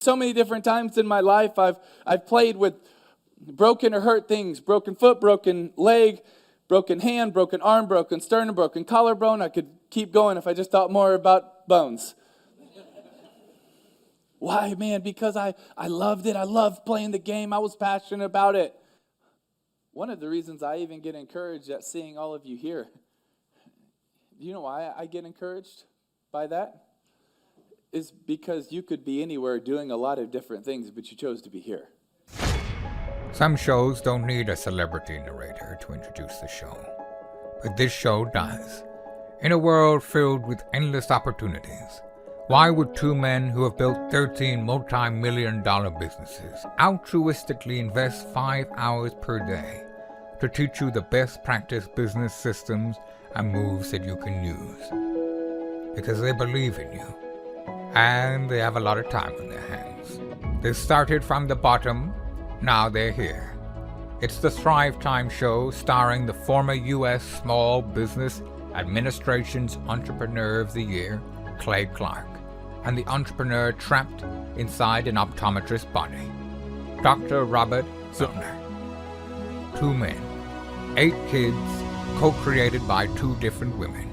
So many different times in my life, I've played with broken or hurt things, broken foot, broken leg, broken hand, broken arm, broken sternum, broken collarbone. I could keep going if I just thought more about bones. Why, man? Because I loved it. I loved playing the game. I was passionate about it. One of the reasons I even get encouraged at seeing all of you here. Do you know why I get encouraged by that? Is because you could be anywhere doing a lot of different things, but you chose to be here. Some shows don't need a celebrity narrator to introduce the show, but this show does. In a world filled with endless opportunities, why would two men who have built 13 multi-million-dollar businesses altruistically invest 5 hours per day to teach you the best practice business systems and moves that you can use? Because they believe in you. And they have a lot of time on their hands. They started from the bottom, now they're here. It's the Thrivetime show starring the former U.S. Small Business Administration's Entrepreneur of the Year, Clay Clark, and the entrepreneur trapped inside an optometrist's body, Dr. Robert Zuttner. 2 men, 8 kids, co-created by 2 different women,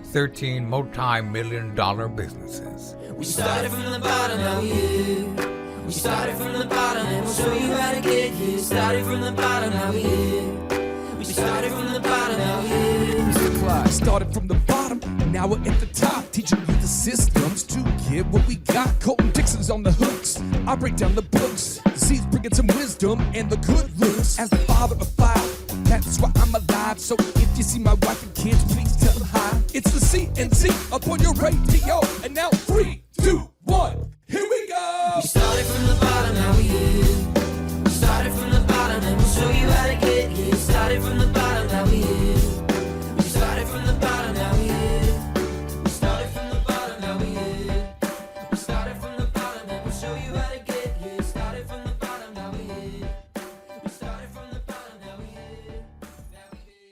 13 multi-million-dollar businesses. We started from the bottom, now we here. We started from the bottom, and we'll show you how to get here. Started from the bottom, now we here. We started from the bottom, now we here. Mr. Clyde started from the bottom, and now we're at the top, teaching you the systems to get what we got. Colton Dixon's on the hooks. I break down the books. Z's bringing some wisdom and the good looks. As the father of 5, that's why I'm alive. So if you see my wife and kids, please tell them hi. It's the CNC up on your radio, and now 3, 2, 1, here we go. We started from the bottom, now we here. We started from the bottom, and we'll show you how to get here. Started from the bottom, now we here. We started from the bottom, now we here. We started from the bottom, now we here. We started from the bottom, and we'll show you how to get here. Started from the bottom, now we here. We started from the bottom, now we here. Now we here.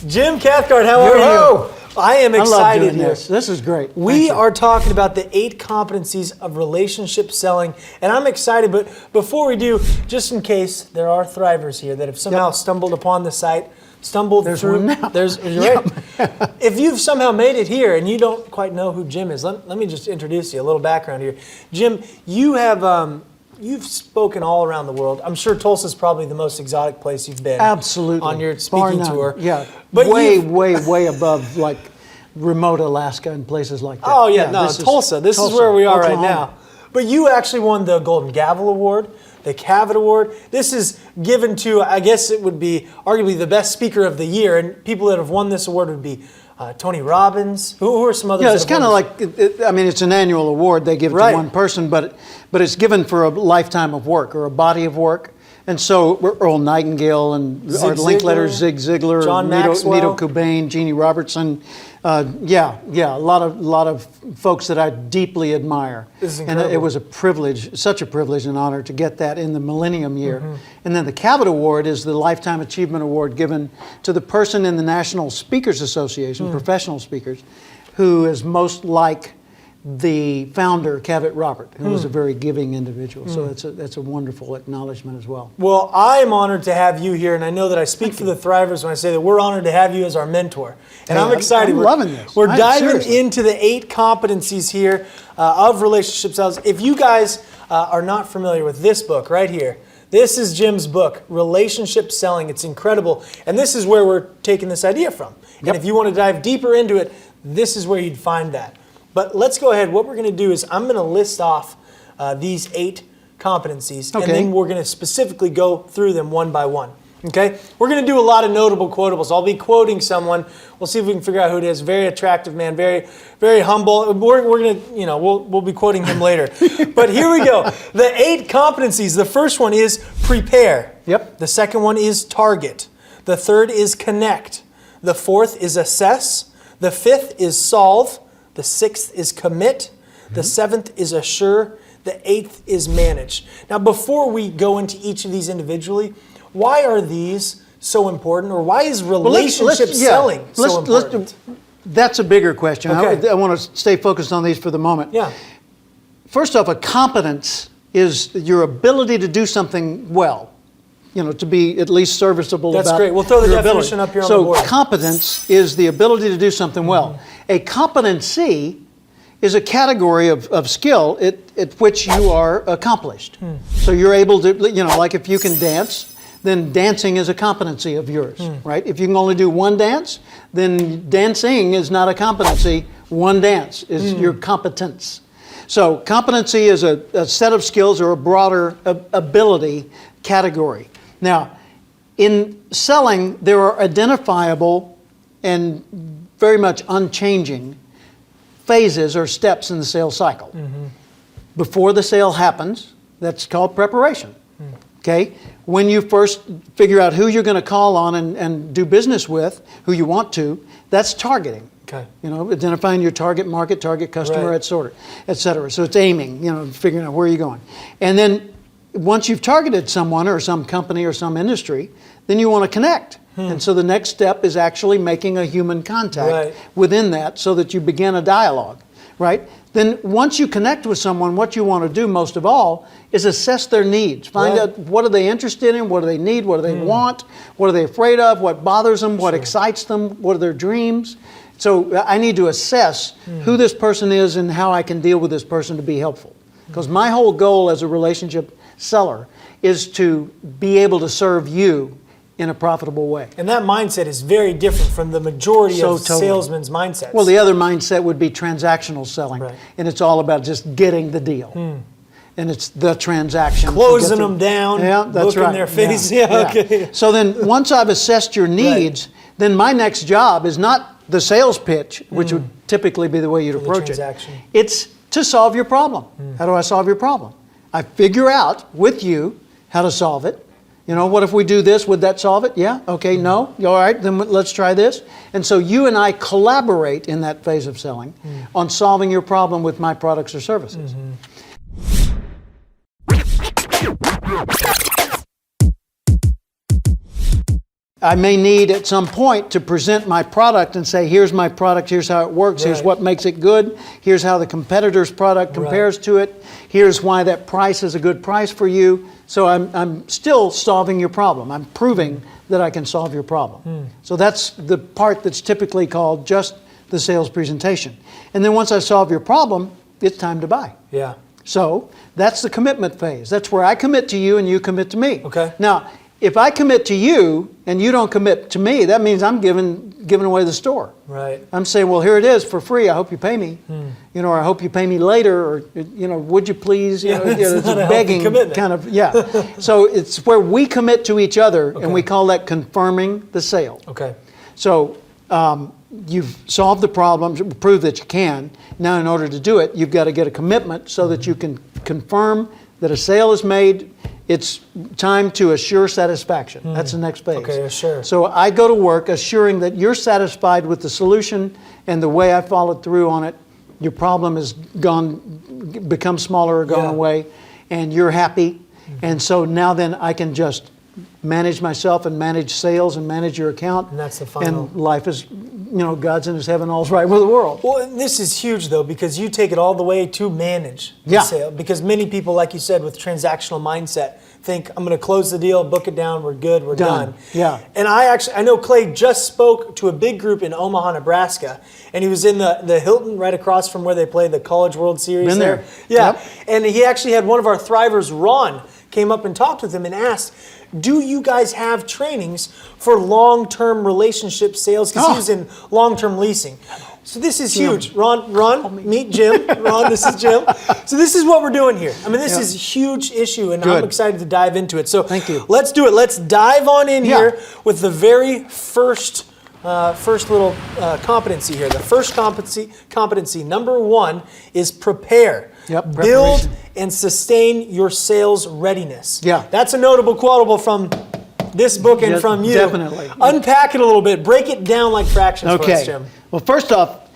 Jim Cathcart, how are you? I am excited doing here. this is great. We are talking about the 8 competencies of relationship selling, and I'm excited. But before we do, just in case there are Thrivers here that have somehow stumbled upon the site, stumbled There's through. one now. You're right. If you've somehow made it here and you don't quite know who Jim is, let me just introduce you. A little background here. Jim, you have you've spoken all around the world. I'm sure Tulsa's probably the most exotic place you've been. Absolutely. On your Bar speaking none. tour. Yeah. But way above like remote Alaska and places like that. Oh yeah, no, Tulsa. This is where we are right now. But you actually won the Golden Gavel Award, the Cavett Award. This is given to, I guess it would be arguably the best speaker of the year, and people that have won this award would be Tony Robbins. Who are some others? Yeah, it's kind of like, it's an annual award. They give it to one person, but it's given for a lifetime of work or a body of work. And so Earl Nightingale and Art Linkletter, Zig Ziglar, John Nito Maxwell. Cobain, Jeannie Robertson. A lot of folks that I deeply admire. This is and incredible. it was a privilege, such a privilege and honor to get that in the Millennium Year. And then the Cavett Award is the Lifetime Achievement Award given to the person in the National Speakers Association, professional speakers, who is most like the founder, Cavett Robert, who was a very giving individual. So that's a wonderful acknowledgement as well. Well, I am honored to have you here, and I know that I speak for the Thrivers when I say that we're honored to have you as our mentor. And I'm excited. I'm loving this. We're diving Seriously. into the 8 competencies here of relationship sales. If you guys are not familiar with this book right here, this is Jim's book, Relationship Selling. It's incredible. And this is where we're taking this idea from. And if you want to dive deeper into it, this is where you'd find that. But let's go ahead. What we're going to do is I'm going to list off these 8 competencies, and then we're going to specifically go through them one by one. Okay? We're going to do a lot of notable quotables. I'll be quoting someone. We'll see if we can figure out who it is. Very attractive man, very, very humble. We're going to, we'll be quoting him later. But here we go. The 8 competencies. The first one is prepare. Yep. The second one is target. The third is connect. The fourth is assess. The fifth is solve. The 6th is commit. The 7th is assure. The 8th is manage. Now, before we go into each of these individually, why are these so important, or why is relationship selling so important? That's a bigger question. Okay. I want to stay focused on these for the moment. Yeah. First off, a competence is your ability to do something well. To be at least serviceable. That's about great. We'll throw the your definition ability. up here on the board. So competence is the ability to do something well. A competency is a category of skill at which you are accomplished. So you're able to, like if you can dance, then dancing is a competency of yours, right? If you can only do one dance, then dancing is not a competency. One dance is your competence. So competency is a set of skills or a broader ability category. Now, in selling, there are identifiable and very much unchanging phases or steps in the sales cycle. Before the sale happens, that's called preparation. Okay? When you first figure out who you're going to call on and do business with, who you want to, that's targeting. Okay. Identifying your target market, target customer, Right. et cetera. So it's aiming, figuring out where you're going. And then once you've targeted someone or some company or some industry, then you want to connect. And so the next step is actually making a human contact within that so that you begin a dialogue, right? Then once you connect with someone, what you want to do most of all is assess their needs. Find out what are they interested in, what do they need, what do they want, what are they afraid of, what bothers them, what excites them, what are their dreams. So I need to assess who this person is and how I can deal with this person to be helpful. Because my whole goal as a relationship seller is to be able to serve you in a profitable way. And that mindset is very different from the majority of Totally. salesmen's mindsets. Well, the other mindset would be transactional selling. Right. And it's all about just getting the deal. And it's the transaction. Closing them down, that's looking right. their face. Yeah, okay. So then once I've assessed your needs, then my next job is not the sales pitch, which would typically be the way you'd approach it. transaction. It's to solve your problem. How do I solve your problem? I figure out with you how to solve it. What if we do this? Would that solve it? Yeah? Okay, no? All right, then let's try this. And so you and I collaborate in that phase of selling on solving your problem with my products or services. I may need at some point to present my product and say, here's my product, here's how it works, here's what makes it good, here's how the competitor's product compares to it, here's why that price is a good price for you. So I'm still solving your problem. I'm proving that I can solve your problem. So that's the part that's typically called just the sales presentation. And then once I solve your problem, it's time to buy. Yeah. So that's the commitment phase. That's where I commit to you and you commit to me. Okay. Now, if I commit to you and you don't commit to me, that means I'm giving away the store. Right. I'm saying, well, here it is for free. I hope you pay me. Or I hope you pay me later. Or would you please? It's not a a begging healthy commitment. kind of So it's where we commit to each other, and we call that confirming the sale. Okay. So you've solved the problem, prove that you can. Now, in order to do it, you've got to get a commitment so that you can confirm that a sale is made. It's time to assure satisfaction. That's the next phase. Okay, assure. So I go to work assuring that you're satisfied with the solution and the way I followed through on it. Your problem has become smaller or gone away, and you're happy. And so now then I can just manage myself and manage sales and manage your account. And that's the final. And life is, God's in his heaven, all's right with the world. Well, and this is huge, though, because you take it all the way to manage the sale. Because many people, like you said, with transactional mindset, think, I'm going to close the deal, book it down, we're good, we're done. Yeah. And I know Clay just spoke to a big group in Omaha, Nebraska, and he was in the Hilton right across from where they play the College World Series. Been there. Yeah. Yep. And he actually had one of our Thrivers, Ron, came up and talked with him and asked, do you guys have trainings for long-term relationship sales? Because he was in long-term leasing. So this is huge. Ron, meet Jim. Ron, this is Jim. So this is what we're doing here. I mean, this is a huge issue, and I'm excited to dive into it. So thank you. Let's do it. Let's dive on in here with the very first little competency here. The first competency number one is prepare. Yep, Build preparation. and sustain your sales readiness. Yeah. That's a notable quotable from this book and from you. Definitely. Unpack it a little bit. Break it down like fractions for us, Jim. Well, first off,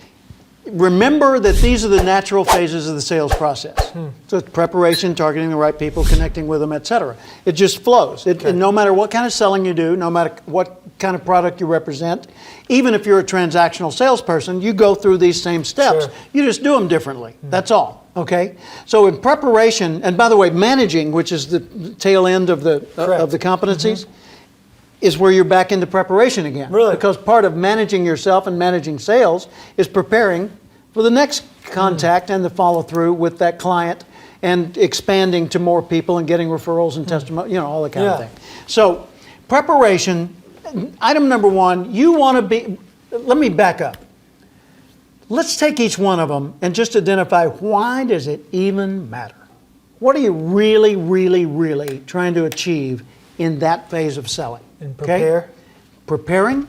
remember that these are the natural phases of the sales process. So it's preparation, targeting the right people, connecting with them, etc. It just flows. And no matter what kind of selling you do, no matter what kind of product you represent, even if you're a transactional salesperson, you go through these same steps. Sure. You just do them differently. That's all. Okay? So in preparation, and by the way, managing, which is the tail end of the competencies, is where you're back into preparation again. Really? Because part of managing yourself and managing sales is preparing for the next contact and the follow through with that client and expanding to more people and getting referrals and testimony, all that kind of thing. So preparation, item number one, you want to be, let me back up. Let's take each one of them and just identify, why does it even matter? What are you really, really, really trying to achieve in that phase of selling? And prepare. Okay? Preparing,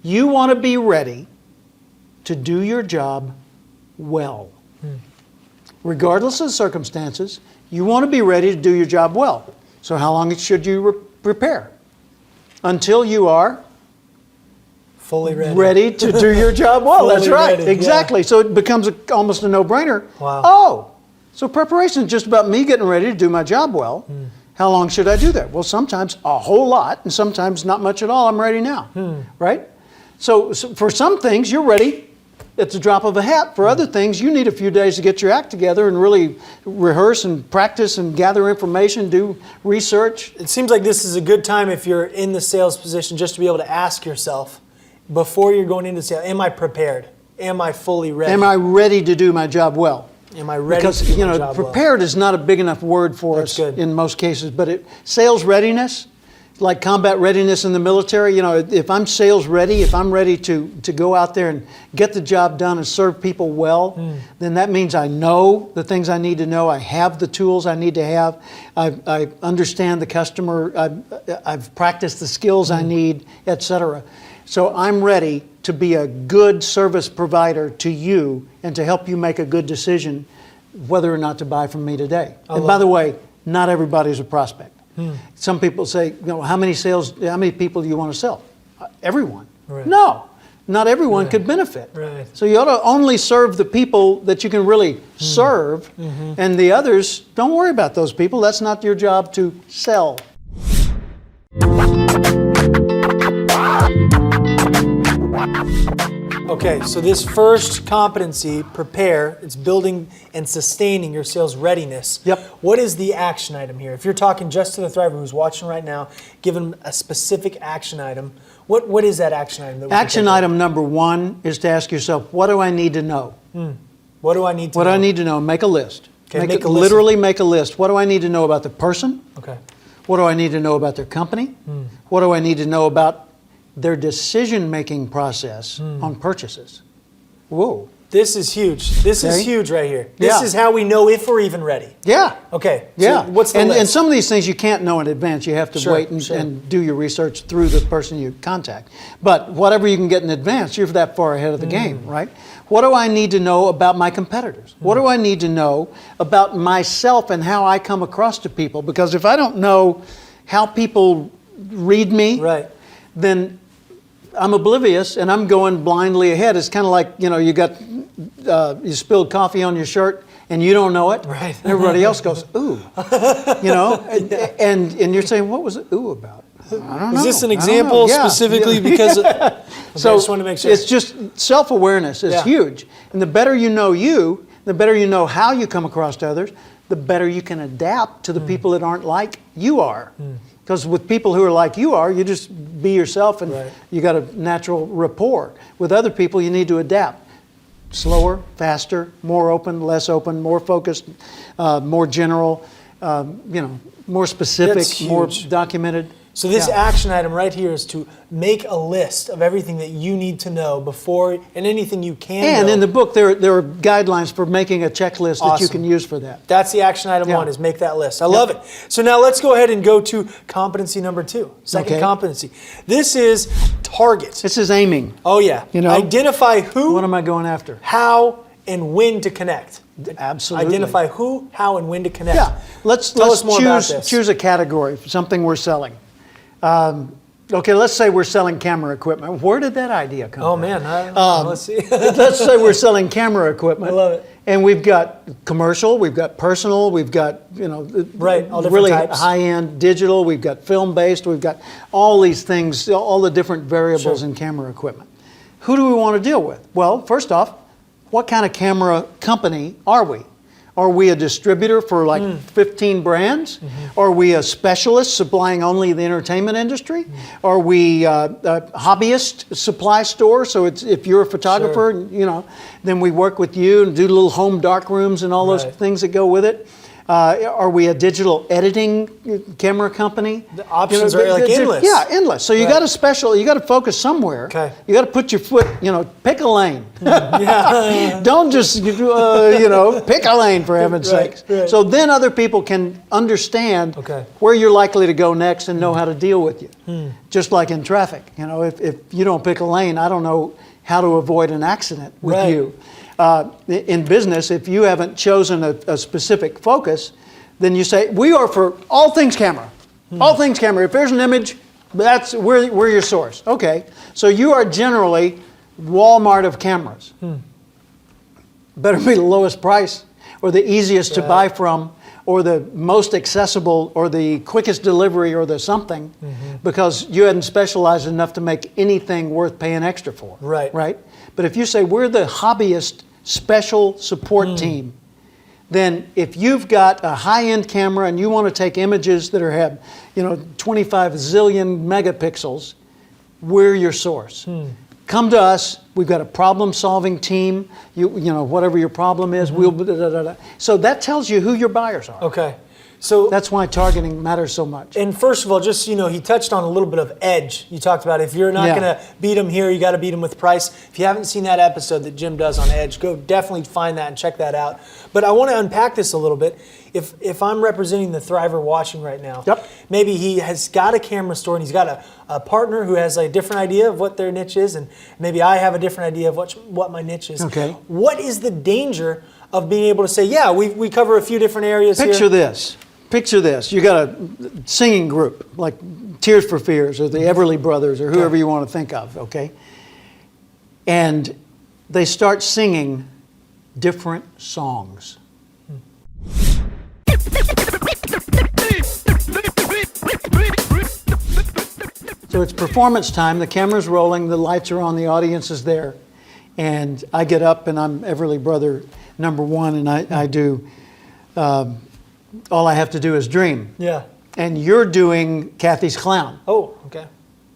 you want to be ready to do your job well. Regardless of the circumstances, you want to be ready to do your job well. So how long should you prepare? Until you are Fully ready to do your job well. That's Fully right. ready, Exactly. yeah. So it becomes almost a no-brainer. Wow. Oh, so preparation is just about me getting ready to do my job well. How long should I do that? Well, sometimes a whole lot, and sometimes not much at all. I'm ready now, right? So for some things, you're ready at the drop of a hat. For other things, you need a few days to get your act together and really rehearse and practice and gather information, do research. It seems like this is a good time if you're in the sales position just to be able to ask yourself before you're going into sales, am I prepared? Am I fully ready? Am I ready to do my job well? Am I ready Because, to do my job well? prepared is not a big enough word for That's us good. in most cases, but sales readiness, like combat readiness in the military, if I'm sales ready, if I'm ready to go out there and get the job done and serve people well, then that means I know the things I need to know, I have the tools I need to have, I understand the customer, I've practiced the skills I need, etc. So I'm ready to be a good service provider to you and to help you make a good decision whether or not to buy from me today. And by the way, not everybody's a prospect. Some people say, how many people do you want to sell? Everyone. Right. No, not everyone could benefit. Right. So you ought to only serve the people that you can really serve, and the others, don't worry about those people. That's not your job to sell. Okay, so this first competency, prepare, it's building and sustaining your sales readiness. Yep. What is the action item here? If you're talking just to the Thriver who's watching right now, give them a specific action item. What is that action item? That we Action can take item number one is to ask yourself, what do I need to know? What do I need to What know? do I need to know? Make a list. Okay, make a list. Literally make a list. What do I need to know about the person? Okay. What do I need to know about their company? What do I need to know about their decision-making process on purchases? Whoa. This is huge. This is Okay. huge right here. This Yeah. is how we know if we're even ready. Yeah. Okay. So Yeah. what's the and list? some of these things you can't know in advance. You have to Sure, wait sure. and do your research through the person you contact. But whatever you can get in advance, you're that far ahead of the game, right? What do I need to know about my competitors? What do I need to know about myself and how I come across to people? Because if I don't know how people read me, Right. then I'm oblivious and I'm going blindly ahead. It's kind of like, you got, you spilled coffee on your shirt and you don't know it. Right. And everybody else goes, ooh. And you're saying, what was it ooh about? I don't know. Is this an I don't know. example Yeah. specifically because of, okay, So I just want to make sure. it's just self-awareness is Yeah. huge. And the better you know you, the better you know how you come across to others, the better you can adapt to the people that aren't like you are. Because with people who are like you are, you just be yourself and Right. you got a natural rapport. With other people, you need to adapt. Slower, faster, more open, less open, more focused, more general, more specific, That's more huge. documented. So this Yeah. action item right here is to make a list of everything that you need to know before, and anything you can And know. in the book, there are guidelines for making a checklist that you Awesome. can use for that. That's the action item Yeah. one, is make that list. I love it. So now let's go ahead and go to competency number two. Second Okay. competency. This is target. This is aiming. Oh yeah. Identify who, What am I going after? how, and when to connect. Absolutely. Identify who, how, and when to connect. Yeah. Let's Tell us more about this. choose a category, something we're selling. Okay, let's say we're selling camera equipment. Where did that idea come Oh from? man, let's see. Let's say we're selling camera equipment. I love it. And we've got commercial, we've got personal, we've got, Right, all different really types. high-end digital, we've got film-based, we've got all these things, all the different variables Sure. in camera equipment. Who do we want to deal with? Well, first off, what kind of camera company are we? Are we a distributor for like 15 brands? Mm-hmm. Are we a specialist supplying only the entertainment industry? Are we a hobbyist supply store? So it's, if you're a photographer, then we work with you and do little home dark rooms and all those Right. things that go with it. Are we a digital editing camera company? The options are like endless. Yeah, endless. So you Right. you got to focus somewhere. Okay. You got to put your foot, pick a lane. Yeah. Don't just, pick a lane for heaven's Right, sakes. right. So then other people can understand Okay. where you're likely to go next and know how to deal with you. Just like in traffic, if you don't pick a lane, I don't know how to avoid an accident with Right. you. In business, if you haven't chosen a specific focus, then you say, we are for all things camera. All things camera. If there's an image, we're your source. Okay. So you are generally Walmart of cameras. Better be the lowest price or the easiest to buy from or the most accessible or the quickest delivery or the something because you hadn't specialized enough to make anything worth paying extra for. Right. Right? But if you say we're the hobbyist special support team, then if you've got a high-end camera and you want to take images that have 25 zillion megapixels, we're your source. Come to us. We've got a problem-solving team. Whatever your problem is, we'll. So that tells you who your buyers are. Okay. So That's why targeting matters so much. And first of all, just, he touched on a little bit of edge. You talked about if you're not Yeah. going to beat them here, you got to beat them with price. If you haven't seen that episode that Jim does on edge, go definitely find that and check that out. But I want to unpack this a little bit. If I'm representing the Thriver watching right now, Yep. maybe he has got a camera store and he's got a partner who has a different idea of what their niche is, and maybe I have a different idea of what my niche is. Okay. What is the danger of being able to say, yeah, we cover a few different areas Picture here? this. Picture this. You got a singing group like Tears for Fears or the Everly Brothers or whoever you want to think of, okay? And they start singing different songs. So it's performance time. The camera's rolling, the lights are on, the audience is there. And I get up and I'm Everly Brother number one and I do... all I have to do is dream. Yeah. And you're doing Kathy's Clown. Oh, okay.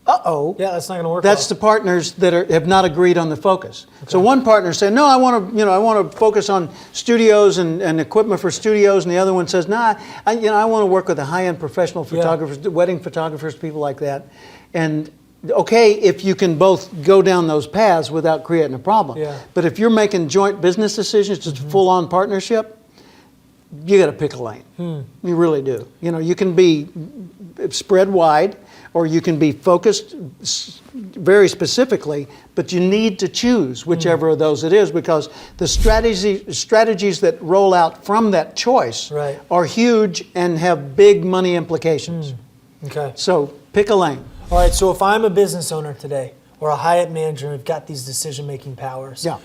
Uh-oh. Yeah, that's not going to work. That's the partners that have not agreed on the focus. So one partner said, no, I want to focus on studios and equipment for studios, and the other one says, nah, I want to work with the high-end professional photographers, wedding photographers, people like that. And okay, if you can both go down those paths without creating a problem. Yeah. But if you're making joint business decisions, just full-on partnership, you got to pick a lane. You really do. You can be spread wide or you can be focused very specifically, but you need to choose whichever of those it is because the strategies that roll out from that choice Right. are huge and have big money implications. Okay. So pick a lane. All right, so if I'm a business owner today or a Hyatt manager and I've got these decision-making powers, Yeah.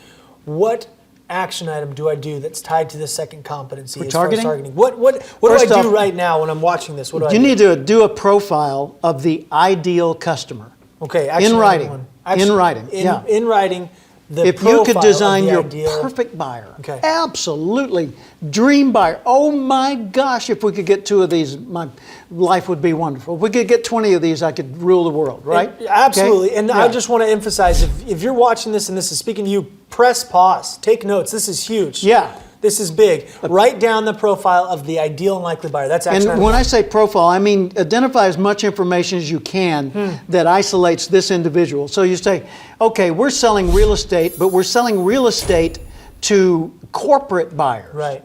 what action item do I do that's tied to the second competency For as far as targeting? targeting? What do First I do off, right now when I'm watching this? What do I You do? need to do a profile of the ideal customer. Okay, action in item writing. one. In writing, yeah. In writing, the If you could profile of design the your ideal- perfect buyer, Okay. absolutely, dream buyer. Oh my gosh, if we could get 2 of these, my life would be wonderful. If we could get 20 of these, I could rule the world, right? Absolutely. Okay? And Yeah. I just want to emphasize, if you're watching this and this is speaking to you, press pause. Take notes. This is huge. Yeah. This is big. Write down the profile of the ideal and likely buyer. That's action And item when one. I say profile, I mean identify as much information as you can that isolates this individual. So you say, okay, we're selling real estate, but we're selling real estate to corporate buyers. Right.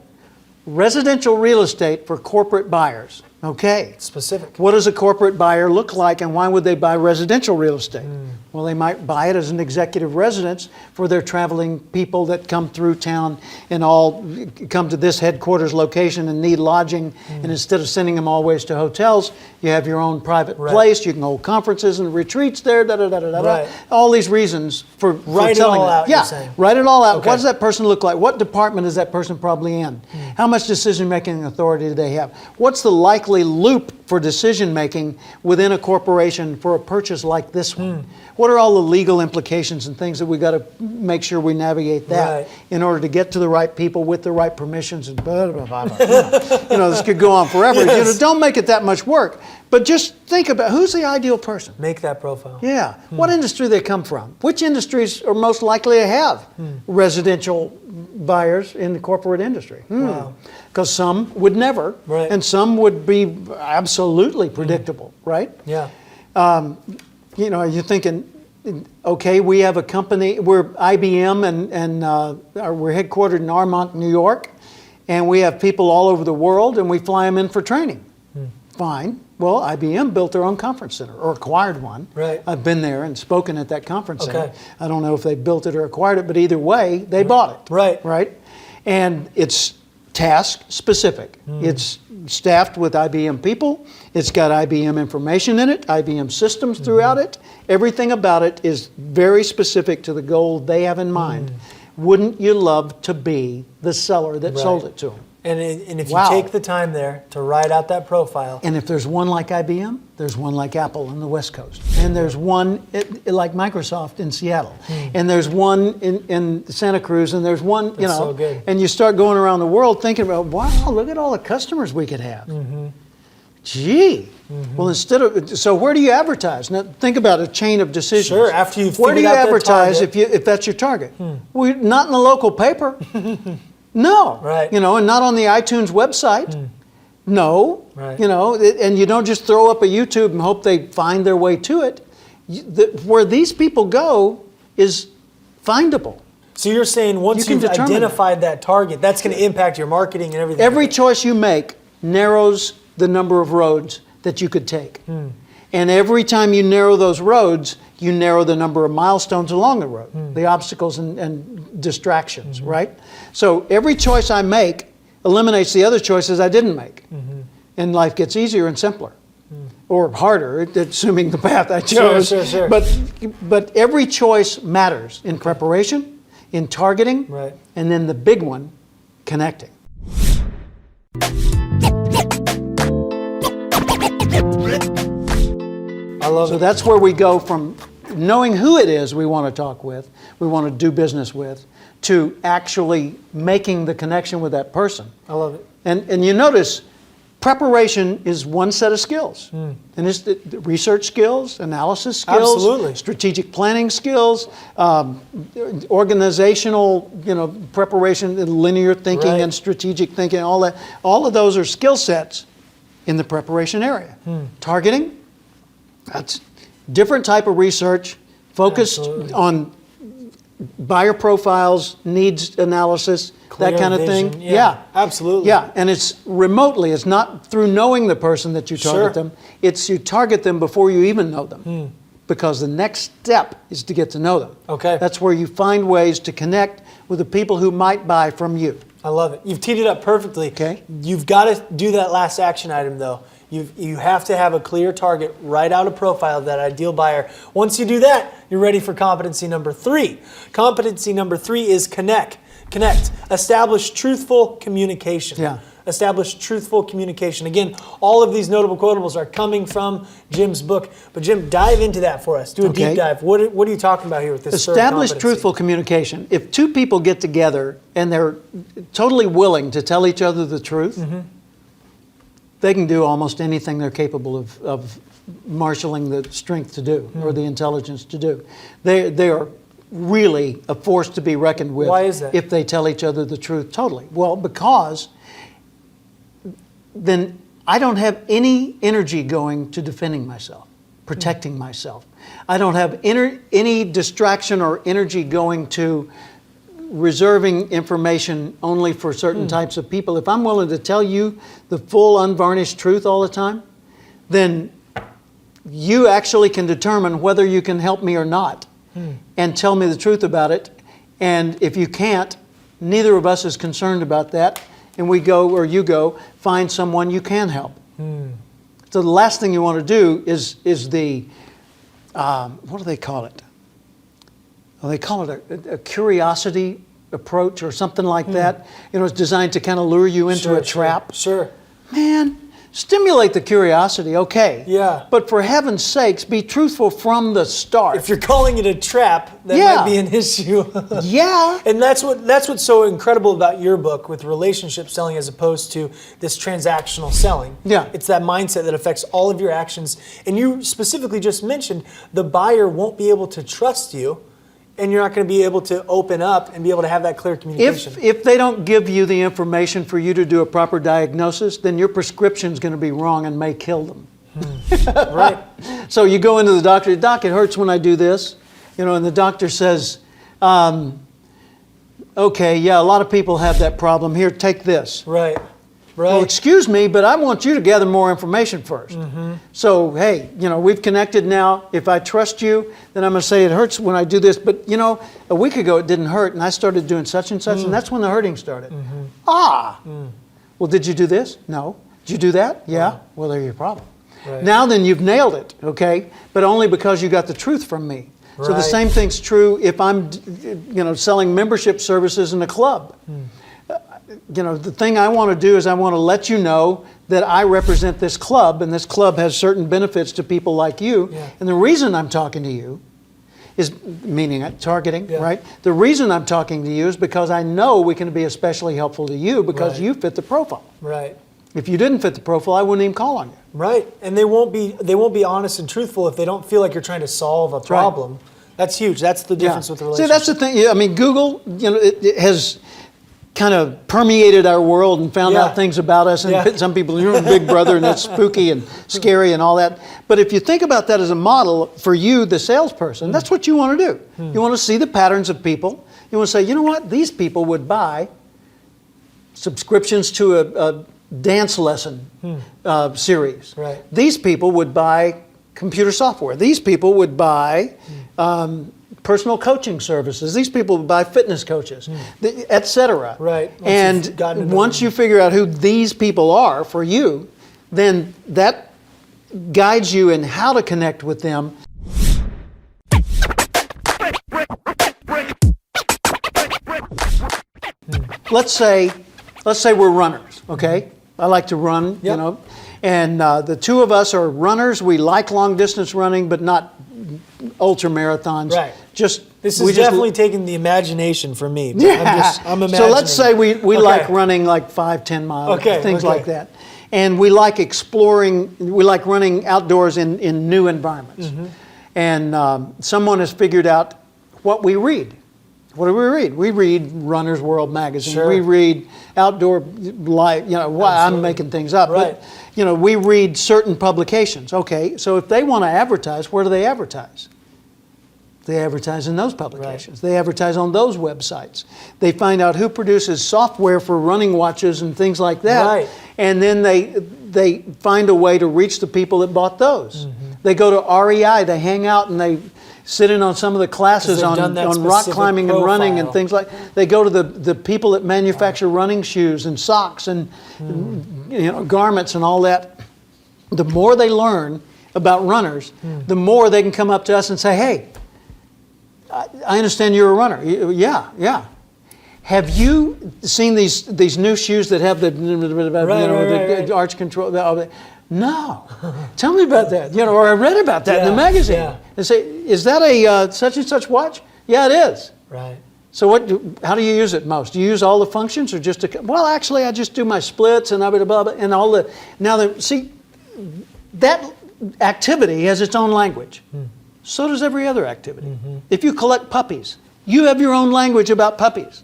Residential real estate for corporate buyers. Okay. Specific. What does a corporate buyer look like, and why would they buy residential real estate? Well, they might buy it as an executive residence for their traveling people that come through town and all come to this headquarters location and need lodging. And instead of sending them always to hotels, you have your own private place. You can hold conferences and retreats there. Right. All these reasons for Write it telling all them. out, you're saying. Write it all out. Okay. What does that person look like? What department is that person probably in? How much decision-making authority do they have? What's the likely loop for decision-making within a corporation for a purchase like this one? What are all the legal implications and things that we got to make sure we navigate that Right. in order to get to the right people with the right permissions and blah, blah, blah, blah. This could go on forever. Yes. Don't make it that much work, but just think about who's the ideal person. Make that profile. Yeah. What industry they come from? Which industries are most likely to have residential buyers in the corporate industry? Wow. Because some would never, Right. and some would be absolutely predictable, right? Yeah. You're thinking, okay, we have a company, we're IBM, and we're headquartered in Armonk, New York, and we have people all over the world, and we fly them in for training. Fine. Well, IBM built their own conference center, or acquired one. Right. I've been there and spoken at that conference center. Okay. I don't know if they built it or acquired it, but either way, they bought it. Right. Right? And it's task specific. It's staffed with IBM people. It's got IBM information in it, IBM systems throughout it. Everything about it is very specific to the goal they have in mind. Wouldn't you love to be the seller that sold it to them? And if you Wow. take the time there to write out that profile, And if there's one like IBM, there's one like Apple on the West Coast. And there's one like Microsoft in Seattle. And there's one in Santa Cruz. And there's one, That's so good. And you start going around the world thinking about, wow, look at all the customers we could have. Gee. Well, so where do you advertise? Now, think about a chain of decisions. Sure, after you've Where do figured you out that advertise target. if that's your target? Well, not in the local paper. No. Right. And not on the iTunes website. No. Right. And you don't just throw up a YouTube and hope they find their way to it. Where these people go is findable. so you're saying once You can you've determine identified that target, that's going to impact your marketing and everything. Every choice you make narrows the number of roads that you could take. And every time you narrow those roads, you narrow the number of milestones along the road, the obstacles and distractions, right? So every choice I make eliminates the other choices I didn't make. And life gets easier and simpler. Or harder, assuming the path I chose. Sure. But every choice matters in preparation, in targeting, Right. and then the big one, connecting. I love So it. that's where we go from knowing who it is we want to talk with, we want to do business with, to actually making the connection with that person. I love it. And you notice preparation is one set of skills. And it's the research skills, analysis skills, Absolutely. strategic planning skills, organizational, preparation, linear thinking Right. and strategic thinking, all that. All of those are skill sets in the preparation area. Targeting, that's different type of research, focused Absolutely. on buyer profiles, needs analysis, Clear that kind of vision. thing. Yeah, absolutely. Yeah, and it's remotely. It's not through knowing the person that you target Sure. them. It's you target them before you even know them. Because the next step is to get to know them. Okay. That's where you find ways to connect with the people who might buy from you. I love it. You've teed it up perfectly. Okay. You've got to do that last action item, though. You have to have a clear target, write out a profile of that ideal buyer. Once you do that, you're ready for competency number 3. Competency number 3 is connect. Connect. Establish truthful communication. Yeah. Establish truthful communication. Again, all of these notable quotables are coming from Jim's book. But Jim, dive into that for us. Do a Okay. deep dive. What are you talking about here with this third Establish competency? truthful communication. If two people get together and they're totally willing to tell each other the truth, they can do almost anything they're capable of marshaling the strength to do or the intelligence to do. They are really a force to be reckoned with. Why is that? If they tell each other the truth totally. Well, because then I don't have any energy going to defending myself, protecting myself. I don't have any distraction or energy going to reserving information only for certain types of people. If I'm willing to tell you the full unvarnished truth all the time, then you actually can determine whether you can help me or not and tell me the truth about it. And if you can't, neither of us is concerned about that, and we go, or you go, find someone you can help. So the last thing you want to do is the, what do they call it? Well, they call it a curiosity approach or something like that. You know, it's designed to kind of lure you into a trap. Sure. Man, stimulate the curiosity, okay. Yeah. But for heaven's sakes, be truthful from the start. If you're calling it a trap, that might be an issue. Yeah. And that's what's so incredible about your book with relationship selling as opposed to this transactional selling. Yeah. It's that mindset that affects all of your actions. And you specifically just mentioned the buyer won't be able to trust you, and you're not going to be able to open up and be able to have that clear communication. If they don't give you the information for you to do a proper diagnosis, then your prescription's going to be wrong and may kill them. Right. So you go into the doctor, doc, it hurts when I do this, you know, and the doctor says, okay, yeah, a lot of people have that problem. Here, take this. Right. Right. Well, excuse me, but I want you to gather more information first. So, hey, you know, we've connected now. If I trust you, then I'm going to say it hurts when I do this. But, you know, a week ago it didn't hurt, and I started doing such and such, and that's when the hurting started. Well, did you do this? No. Did you do that? Yeah. Well, there's your problem. Right. Now then, you've nailed it, okay? But only because you got the truth from me. So the Right. same thing's true if I'm, you know, selling membership services in a club. You know, the thing I want to do is I want to let you know that I represent this club, and this club has certain benefits to people like you. Yeah. And the reason I'm talking to you is, meaning targeting, Yeah. right? The reason I'm talking to you is because I know we can be especially helpful to you because Right. you fit the profile. Right. If you didn't fit the profile, I wouldn't even call on you. Right. And they won't be honest and truthful if they don't feel like you're trying to solve a right. problem. That's huge. That's the difference with the See, relationship. that's the thing. I mean, Google, you know, it has kind of permeated our world and found Yeah. out things about us. And Yeah. some people, you're a Big Brother, and it's spooky and scary and all that. But if you think about that as a model for you, the salesperson, that's what you want to do. You want to see the patterns of people. You want to say, you know what? These people would buy subscriptions to a dance lesson series. Right. These people would buy computer software. These people would buy personal coaching services. These people would buy fitness coaches, et cetera. Right. Once And you've gotten to know once them. you figure out who these people are for you, then that guides you in how to connect with them. Let's say we're runners, okay? I like to run, you Yep. know, and the two of us are runners. We like long distance running, but not ultra marathons. Right. This we is definitely taking the imagination from me. But yeah. I'm imagining. So let's say we Okay. like running like 5-10 miles, Okay, things okay. like that. And we like exploring, we like running outdoors in new environments. Mm-hmm. And someone has figured out what we read. What do we read? We read Runner's World magazine. Sure. We read Outdoor Life. You know, I'm Absolutely. making things up. Right. But, you know, we read certain publications. Okay, so if they want to advertise, where do they advertise? They advertise in those publications. They advertise on those websites. They find out who produces software for running watches and things like that. Right. And then they find a way to reach the people that bought those. Mm-hmm. They go to REI, they hang out and they sit in on some of the classes they've on done that rock specific climbing and running and profile. things like. They go to the people that manufacture running shoes and socks and you know, garments and all that. The more they learn about runners, the more they can come up to us and say, hey, I understand you're a runner. Yeah. Have you seen these new shoes that have the Right. arch control? No. Tell me about that. You know, or I read about that in the Yeah, magazine. yeah. They say, is that a such and such watch? Yeah, it is. Right. So how do you use it most? Do you use all the functions or just well, actually, I just do my splits and blah, blah, blah, and all the. Now, see, that activity has its own language. So does every other activity. If you collect puppies, you have your own language about puppies.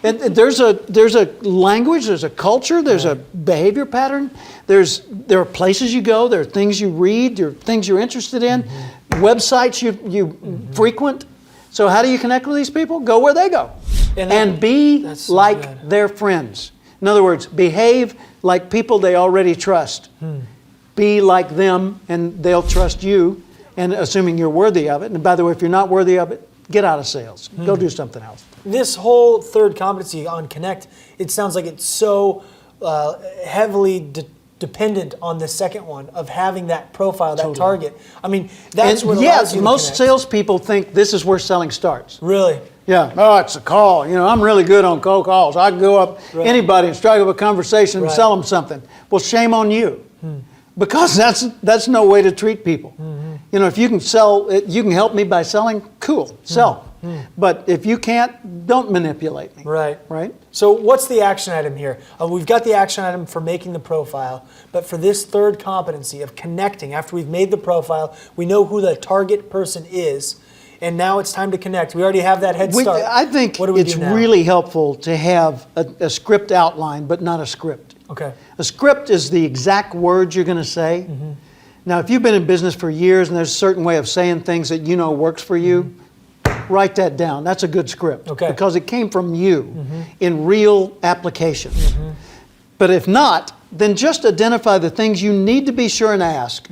And there's a language, there's a culture, there's a behavior pattern. There are places you go, there are things you read, there are things you're interested in, websites you frequent. So how do you connect with these people? Go where they go. and be that's so like good. their friends. In other words, behave like people they already trust. Be like them, and they'll trust you, and assuming you're worthy of it. And by the way, if you're not worthy of it, get out of sales. Go do something else. This whole third competency on connect, it sounds like it's so heavily dependent on the second one of having that profile, that target. I mean, that's And what yes, allows you to most connect. salespeople think this is where selling starts. Really? Yeah. Oh, it's a call. You know, I'm really good on cold calls. I can go up anybody and strike up a conversation and sell them something. Well, shame on you, because that's no way to treat people. You know, if you can sell, you can help me by selling. Cool, sell. But if you can't, don't manipulate me. Right. Right. So what's the action item here? We've got the action item for making the profile, but for this third competency of connecting, after we've made the profile, we know who the target person is, and now it's time to connect. We already have that head start. I think what do we it's do now? really helpful to have a script outline, but not a script. Okay. A script is the exact words you're going to say. Now, if you've been in business for years and there's a certain way of saying things that you know works for you, write that down. That's a good script. Okay. Because it came from you in real application. But if not, then just identify the things you need to be sure and ask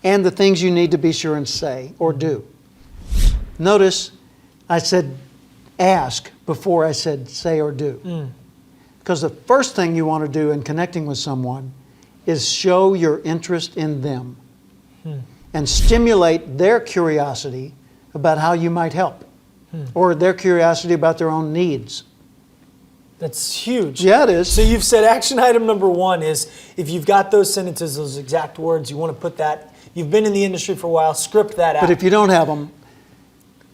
and the things you need to be sure and say or do. Notice I said ask before I said say or do. Because the first thing you want to do in connecting with someone is show your interest in them and stimulate their curiosity about how you might help or their curiosity about their own needs. That's huge. Yeah, it is. So you've said action item number one is if you've got those sentences, those exact words, you want to put that, you've been in the industry for a while, script that out. But if you don't have them,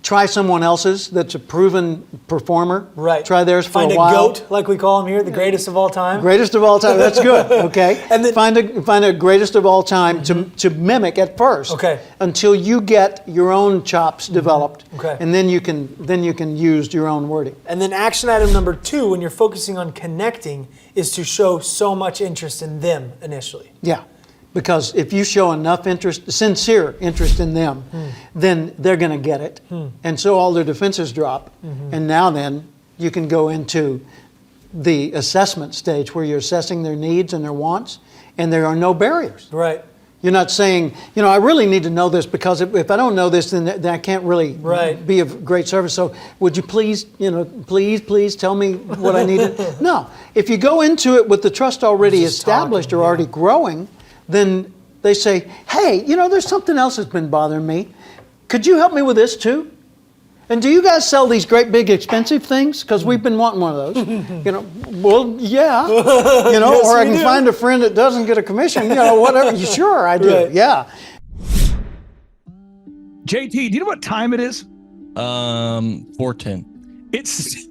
try someone else's that's a proven performer. Right. Try theirs for Find a while. GOAT, like we call him here, the greatest of all time. Greatest of all time. That's good. Okay. And then- find a greatest of all time to mimic at first. Okay. Until you get your own chops developed. Okay. And then you can use your own wording. And then action item number two, when you're focusing on connecting, is to show so much interest in them initially. Yeah. Because if you show enough interest, sincere interest in them, then they're going to get it. And so all their defenses drop. And now then you can go into the assessment stage where you're assessing their needs and their wants, and there are no barriers. Right. You're not saying, you know, I really need to know this because if I don't know this, then I can't really be of great service. So would you please, please tell me what I needed? No. If you go into it with the trust already established or already growing, then they say, hey, there's something else that's been bothering me. Could you help me with this too? And do you guys sell these great big expensive things? Because we've been wanting one of those. Well, yeah. Yes, or I we can do. find a friend that doesn't get a commission. Whatever. Sure, I do. Right. Yeah. JT, do you know what time it is? 4:10. It's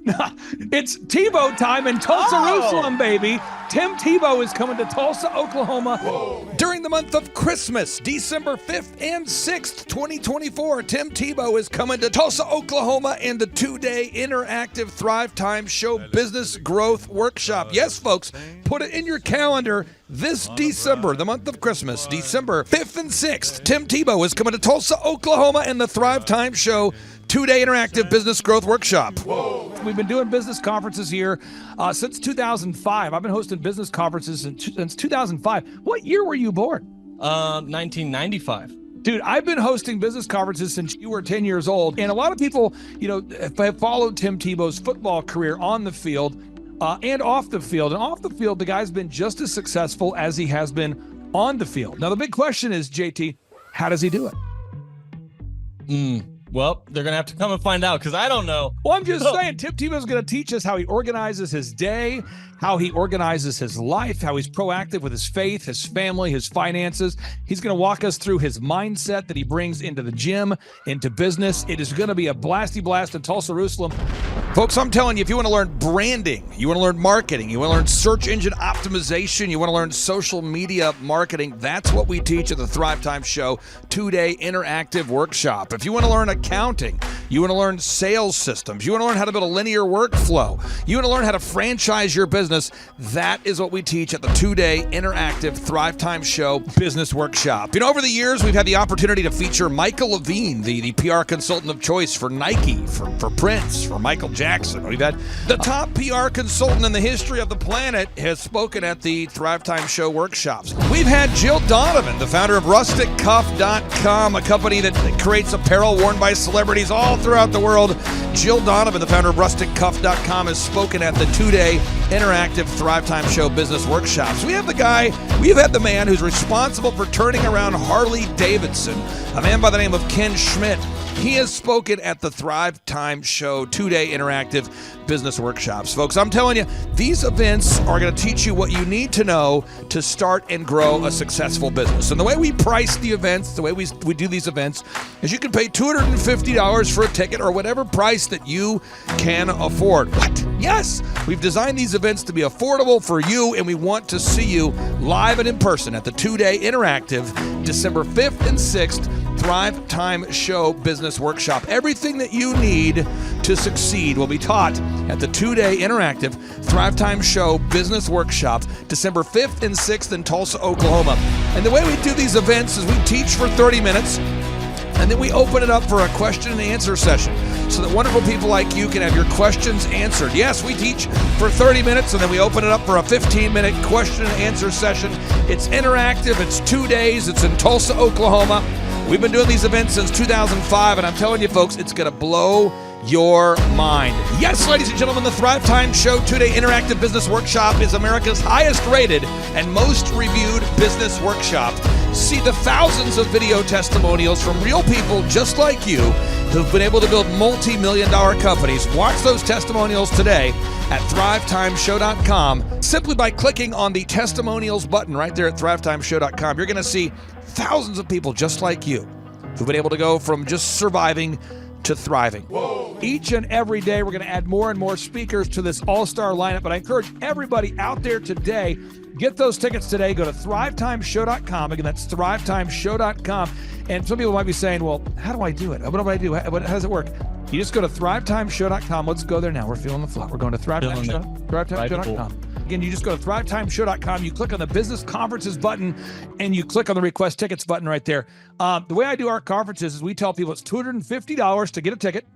Tebow time in Tulsa, Jerusalem, baby. Tim Tebow is coming to Tulsa, Oklahoma. During the month of Christmas, December 5th and 6th, 2024, Tim Tebow is coming to Tulsa, Oklahoma in the 2-day interactive Thrivetime Show Business Growth Workshop. Yes, folks, put it in your calendar. This December, the month of Christmas, December 5th and 6th, Tim Tebow is coming to Tulsa, Oklahoma in the Thrivetime Show 2-day interactive business growth workshop. We've been doing business conferences here since 2005. I've been hosting business conferences since 2005. What year were you born? 1995. Dude, I've been hosting business conferences since you were 10 years old. And a lot of people, have followed Tim Tebow's football career on the field and off the field. And off the field, the guy's been just as successful as he has been on the field. Now, the big question is, JT, how does he do it? Well, they're going to have to come and find out because I don't know. Well, I'm just saying, Tim Tebow's going to teach us how he organizes his day, how he organizes his life, how he's proactive with his faith, his family, his finances. He's going to walk us through his mindset that he brings into the gym, into business. It is going to be a blasty blast in Tulsa, Jerusalem. Folks, I'm telling you, if you want to learn branding, you want to learn marketing, you want to learn search engine optimization, you want to learn social media marketing, that's what we teach at the Thrivetime Show 2-day interactive workshop. If you want to learn a accounting. You want to learn sales systems. You want to learn how to build a linear workflow. You want to learn how to franchise your business. That is what we teach at the 2-day interactive Thrivetime Show Business Workshop. Over the years, we've had the opportunity to feature Michael Levine, the PR consultant of choice for Nike, for Prince, for Michael Jackson. We've had the top PR consultant in the history of the planet has spoken at the Thrivetime Show workshops. We've had Jill Donovan, the founder of RusticCuff.com, a company that creates apparel worn by celebrities all throughout the world. Jill Donovan, the founder of RusticCuff.com, has spoken at the 2-day interactive Thrivetime Show Business Workshops. We have the man who's responsible for turning around Harley Davidson, a man by the name of Ken Schmidt. He has spoken at the Thrivetime Show 2-day interactive business workshops. Folks, I'm telling you, these events are going to teach you what you need to know to start and grow a successful business. And the way we price the events, the way we do these events, is you can pay $250 for a ticket or whatever price that you can afford. What? Yes, we've designed these events to be affordable for you, and we want to see you live and in person at the 2-day interactive December 5th and 6th Thrivetime Show Business Workshop. Everything that you need to succeed will be taught at the 2-day interactive Thrivetime Show Business Workshop, December 5th and 6th in Tulsa, Oklahoma. And the way we do these events is we teach for 30 minutes, and then we open it up for a question and answer session so that wonderful people like you can have your questions answered. Yes, we teach for 30 minutes, and then we open it up for a 15-minute question and answer session. It's interactive. It's 2 days. It's in Tulsa, Oklahoma. We've been doing these events since 2005, and I'm telling you, folks, it's going to blow your mind. Yes, ladies and gentlemen, the Thrivetime Show 2-day interactive business workshop is America's highest rated and most reviewed business workshop. See the thousands of video testimonials from real people just like you who've been able to build multi-million-dollar companies. Watch those testimonials today at thrivetimeshow.com. Simply by clicking on the testimonials button right there at thrivetimeshow.com, you're going to see thousands of people just like you who've been able to go from just surviving to thriving. Whoa. Each and every day, we're going to add more and more speakers to this all-star lineup, but I encourage everybody out there today, get those tickets today. Go to thrivetimeshow.com. Again, that's thrivetimeshow.com. And some people might be saying, well, how do I do it? What do I do? How does it work? You just go to thrivetimeshow.com. Let's go there now. We're feeling the flow. We're going to thrivetimeshow.com. Again, you just go to thrivetimeshow.com. You click on the business conferences button, and you click on the request tickets button right there. The way I do our conferences is we tell people it's $250 to get a ticket.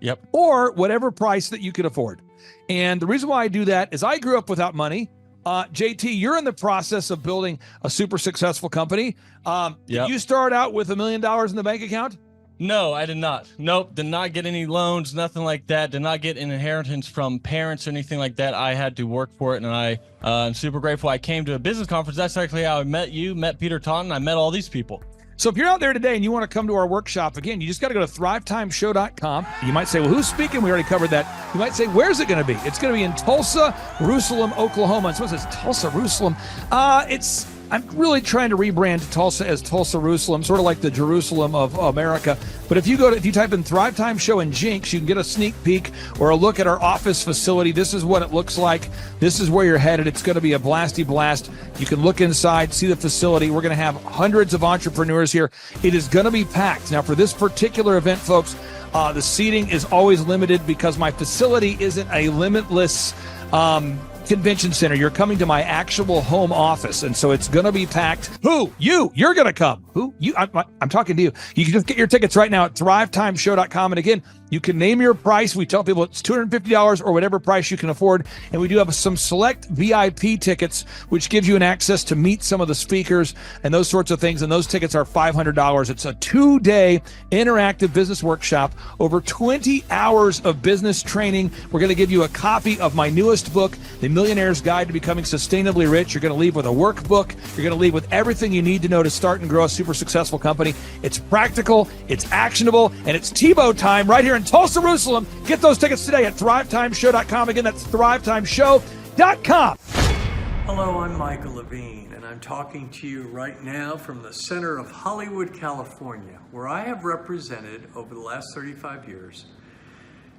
Yep. Or whatever price that you can afford. And the reason why I do that is I grew up without money. JT, you're in the process of building a super successful company. Did you start out with $1 million in the bank account? No, I did not. Nope, did not get any loans, nothing like that. Did not get an inheritance from parents or anything like that. I had to work for it, and I'm super grateful. I came to a business conference. That's actually how I met you, met Peter Taunton. I met all these people. So if you're out there today and you want to come to our workshop, again, you just got to go to thrivetimeshow.com. You might say, well, who's speaking? We already covered that. You might say, where's it going to be? It's going to be in Tulsa, Jerusalem, Oklahoma. And so it says Tulsa, Jerusalem. I'm really trying to rebrand Tulsa as Tulsa, Jerusalem, sort of like the Jerusalem of America. But if you type in Thrivetime Show and Jinx, you can get a sneak peek or a look at our office facility. This is what it looks like. This is where you're headed. It's going to be a blasty blast. You can look inside, see the facility. We're going to have hundreds of entrepreneurs here. It is going to be packed. Now, for this particular event, folks, the seating is always limited because my facility isn't a limitless convention center. You're coming to my actual home office, and so it's going to be packed. Who? You're going to come. Who? You? I'm talking to you. You can just get your tickets right now at thrivetimeshow.com. And again, you can name your price. We tell people it's $250 or whatever price you can afford. And we do have some select VIP tickets, which gives you an access to meet some of the speakers and those sorts of things. And those tickets are $500. It's a 2-day interactive business workshop, over 20 hours of business training. We're going to give you a copy of my newest book, The Millionaire's Guide to Becoming Sustainably Rich. You're going to leave with a workbook. You're going to leave with everything you need to know to start and grow a super successful company. It's practical, it's actionable, and it's Tebow time right here in Tulsa, Jerusalem. Get those tickets today at thrivetimeshow.com. Again, that's thrivetimeshow.com. Hello, I'm Michael Levine, and I'm talking to you right now from the center of Hollywood, California, where I have represented over the last 35 years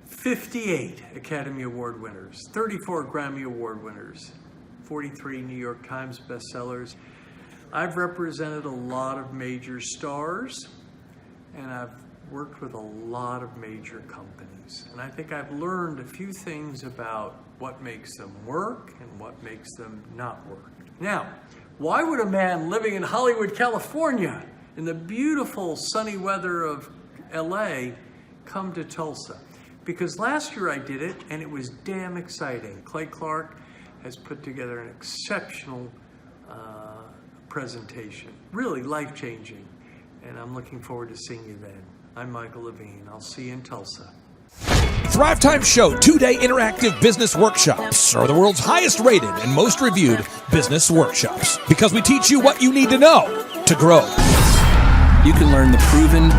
58 Academy Award winners, 34 Grammy Award winners, 43 New York Times bestsellers. I've represented a lot of major stars, and I've worked with a lot of major companies, and I think I've learned a few things about what makes them work and what makes them not work. Now, why would a man living in Hollywood, California, in the beautiful sunny weather of LA, come to Tulsa? Because last year I did it, and it was damn exciting. Clay Clark has put together an exceptional presentation, really life-changing, and I'm looking forward to seeing you then. I'm Michael Levine. I'll see you in Tulsa. Thrivetime Show 2-day interactive business workshops are the world's highest rated and most reviewed business workshops because we teach you what you need to know to grow. You can learn the proven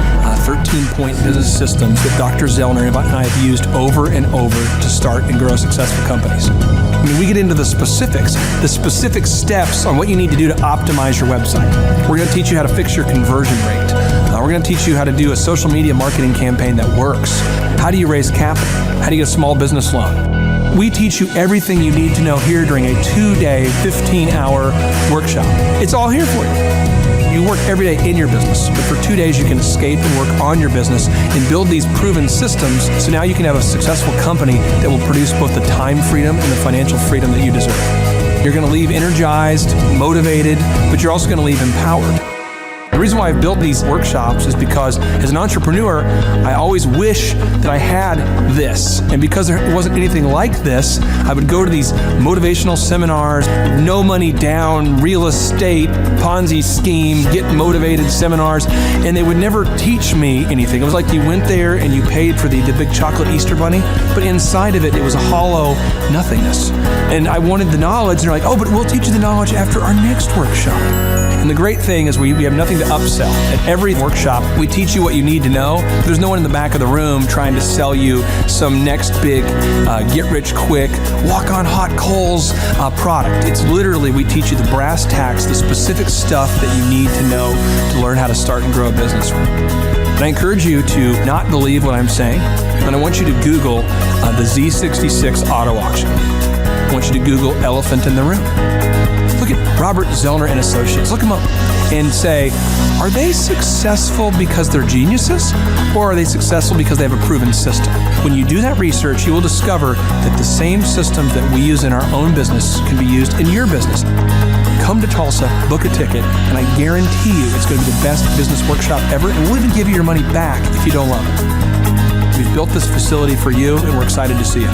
13-point business systems that Dr. Zellner and I have used over and over to start and grow successful companies. I mean, we get into the specific steps on what you need to do to optimize your website. We're going to teach you how to fix your conversion rate. We're going to teach you how to do a social media marketing campaign that works. How do you raise capital? How do you get a small business loan? We teach you everything you need to know here during a 2-day, 15-hour workshop. It's all here for you. You work every day in your business, but for 2 days you can escape and work on your business and build these proven systems so now you can have a successful company that will produce both the time freedom and the financial freedom that you deserve. You're going to leave energized, motivated, but you're also going to leave empowered. The reason why I've built these workshops is because as an entrepreneur, I always wish that I had this. And because there wasn't anything like this, I would go to these motivational seminars, no money down, real estate, Ponzi scheme, get motivated seminars, and they would never teach me anything. It was like you went there and you paid for the big chocolate Easter bunny, but inside of it, it was a hollow nothingness. And I wanted the knowledge, and they're like, oh, but we'll teach you the knowledge after our next workshop. And the great thing is we have nothing to upsell. At every workshop, we teach you what you need to know. There's no one in the back of the room trying to sell you some next big get-rich-quick, walk-on-hot coals product. It's literally, we teach you the brass tacks, the specific stuff that you need to know to learn how to start and grow a business. And I encourage you to not believe what I'm saying, and I want you to Google the Z66 auto auction. I want you to Google elephant in the room. Look at Robert Zellner and Associates. Look them up and say, are they successful because they're geniuses, or are they successful because they have a proven system? When you do that research, you will discover that the same systems that we use in our own business can be used in your business. Come to Tulsa, book a ticket, and I guarantee you it's going to be the best business workshop ever, and we'll even give you your money back if you don't love it. We've built this facility for you, and we're excited to see you.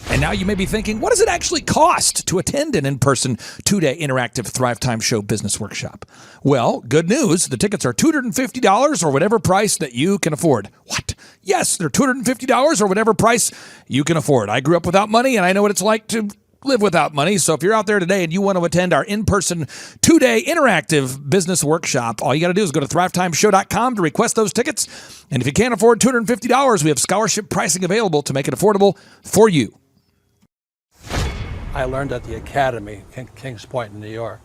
And now you may be thinking, what does it actually cost to attend an in-person 2-day interactive Thrivetime Show business workshop? Well, good news. The tickets are $250 or whatever price that you can afford. What? Yes, they're $250 or whatever price you can afford. I grew up without money, and I know what it's like to live without money. So if you're out there today and you want to attend our in-person 2-day interactive business workshop, all you got to do is go to thrivetimeshow.com to request those tickets. And if you can't afford $250, we have scholarship pricing available to make it affordable for you. I learned at the Academy in Kings Point in New York.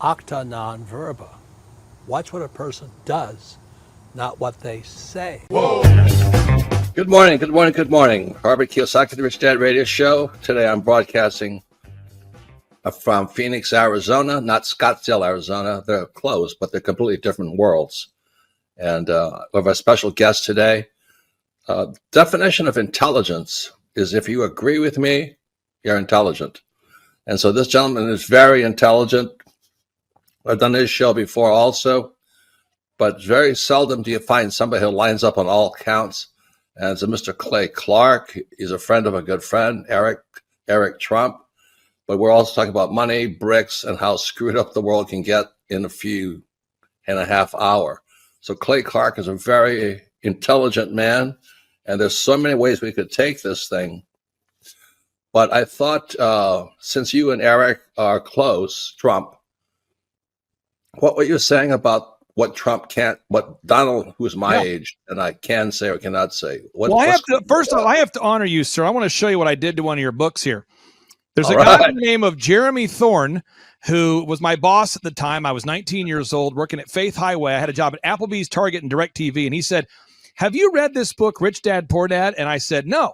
Acta non verba. Watch what a person does, not what they say. Whoa. Good morning, good morning, good morning. Robert Kiyosaki, the Rich Dad Radio Show. Today I'm broadcasting from Phoenix, Arizona, not Scottsdale, Arizona. They're close, but they're completely different worlds. And we have a special guest today. Definition of intelligence is if you agree with me, you're intelligent. And so this gentleman is very intelligent. I've done this show before also, but very seldom do you find somebody who lines up on all counts. And it's a Mr. Clay Clark. He's a friend of a good friend, Eric Trump. But we're also talking about money, bricks, and how screwed up the world can get in a few and a half hour. So Clay Clark is a very intelligent man, and there's so many ways we could take this thing. But I thought, since you and Eric are close, Trump, what were you saying about what Trump can't, what Donald, who's my age, and I can say or cannot say? First of all, I have to honor you, sir. I want to show you what I did to one of your books here. There's a guy by the name of Jeremy Thorne, who was my boss at the time. I was 19 years old, working at Faith Highway. I had a job at Applebee's, Target, and DirecTV. And he said, have you read this book, Rich Dad, Poor Dad? And I said, no.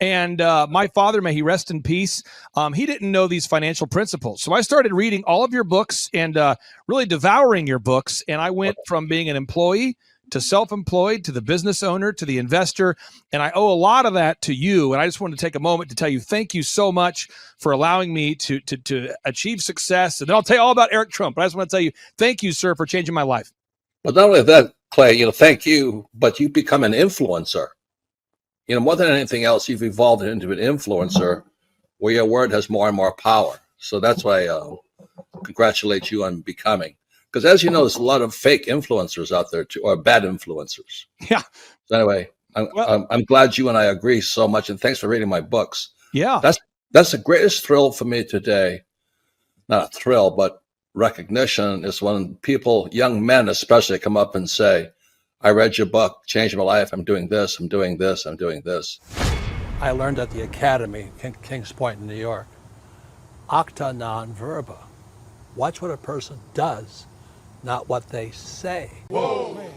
And my father, may he rest in peace, he didn't know these financial principles. So I started reading all of your books and really devouring your books. And I went from being an employee to self-employed, to the business owner, to the investor. And I owe a lot of that to you. And I just wanted to take a moment to tell you, thank you so much for allowing me to achieve success. And then I'll tell you all about Eric Trump. But I just want to tell you, thank you, sir, for changing my life. But not only that, Clay, thank you, but you become an influencer. More than anything else, you've evolved into an influencer where your word has more and more power. So that's why I congratulate you on becoming. Because as you know, there's a lot of fake influencers out there too, or bad influencers. Yeah. So anyway, I'm glad you and I agree so much, and thanks for reading my books. Yeah. That's the greatest thrill for me today. Not a thrill, but recognition is when people, young men especially, come up and say, I read your book, changed my life. I'm doing this, I'm doing this, I'm doing this. I learned at the Academy, Kings Point in New York, acta non verba. Watch what a person does, not what they say. Whoa.